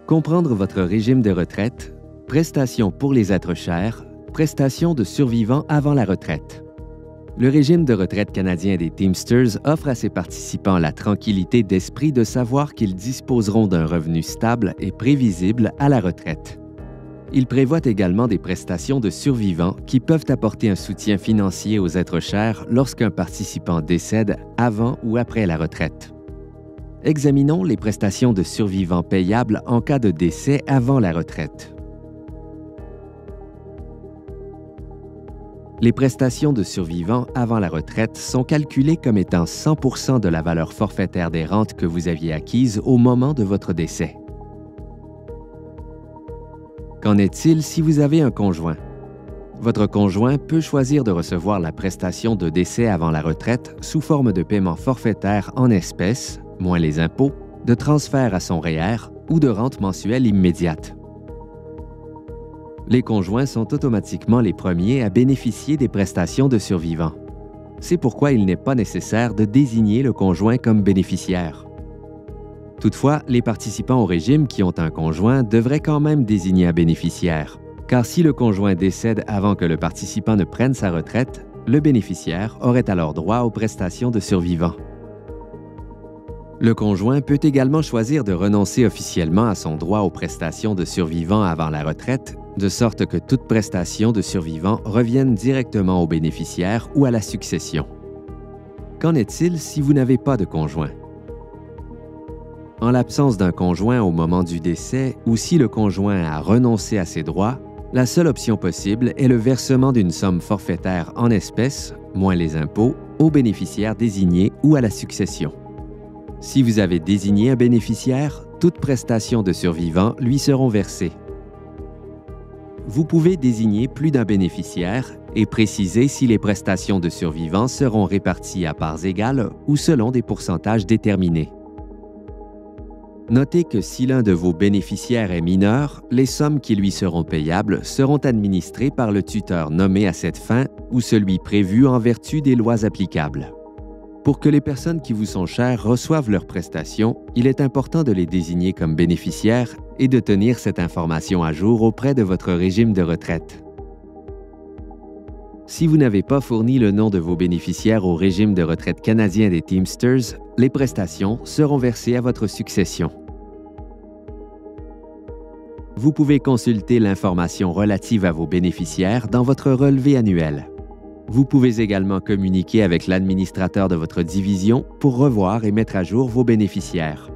Comprendre votre régime de retraite, prestations pour les êtres chers, prestations de survivants avant la retraite. Le régime de retraite canadien des Teamsters offre à ses participants la tranquillité d'esprit de savoir qu'ils disposeront d'un revenu stable et prévisible à la retraite. Il prévoit également des prestations de survivants qui peuvent apporter un soutien financier aux êtres chers lorsqu'un participant décède avant ou après la retraite. Examinons les prestations de survivants payables en cas de décès avant la retraite. Les prestations de survivants avant la retraite sont calculées comme étant 100% de la valeur forfaitaire des rentes que vous aviez acquises au moment de votre décès. Qu'en est-il si vous avez un conjoint? Votre conjoint peut choisir de recevoir la prestation de décès avant la retraite sous forme de paiement forfaitaire en espèces, moins les impôts, de transfert à son REER ou de rente mensuelle immédiate. Les conjoints sont automatiquement les premiers à bénéficier des prestations de survivants. C'est pourquoi il n'est pas nécessaire de désigner le conjoint comme bénéficiaire. Toutefois, les participants au régime qui ont un conjoint devraient quand même désigner un bénéficiaire, car si le conjoint décède avant que le participant ne prenne sa retraite, le bénéficiaire aurait alors droit aux prestations de survivants. Le conjoint peut également choisir de renoncer officiellement à son droit aux prestations de survivants avant la retraite, de sorte que toute prestation de survivant revienne directement au bénéficiaire ou à la succession. Qu'en est-il si vous n'avez pas de conjoint? En l'absence d'un conjoint au moment du décès ou si le conjoint a renoncé à ses droits, la seule option possible est le versement d'une somme forfaitaire en espèces, moins les impôts, au bénéficiaire désigné ou à la succession. Si vous avez désigné un bénéficiaire, toutes prestations de survivant lui seront versées. Vous pouvez désigner plus d'un bénéficiaire et préciser si les prestations de survivant seront réparties à parts égales ou selon des pourcentages déterminés. Notez que si l'un de vos bénéficiaires est mineur, les sommes qui lui seront payables seront administrées par le tuteur nommé à cette fin ou celui prévu en vertu des lois applicables. Pour que les personnes qui vous sont chères reçoivent leurs prestations, il est important de les désigner comme bénéficiaires et de tenir cette information à jour auprès de votre régime de retraite. Si vous n'avez pas fourni le nom de vos bénéficiaires au régime de retraite canadien des Teamsters, les prestations seront versées à votre succession. Vous pouvez consulter l'information relative à vos bénéficiaires dans votre relevé annuel. Vous pouvez également communiquer avec l'administrateur de votre division pour revoir et mettre à jour vos bénéficiaires.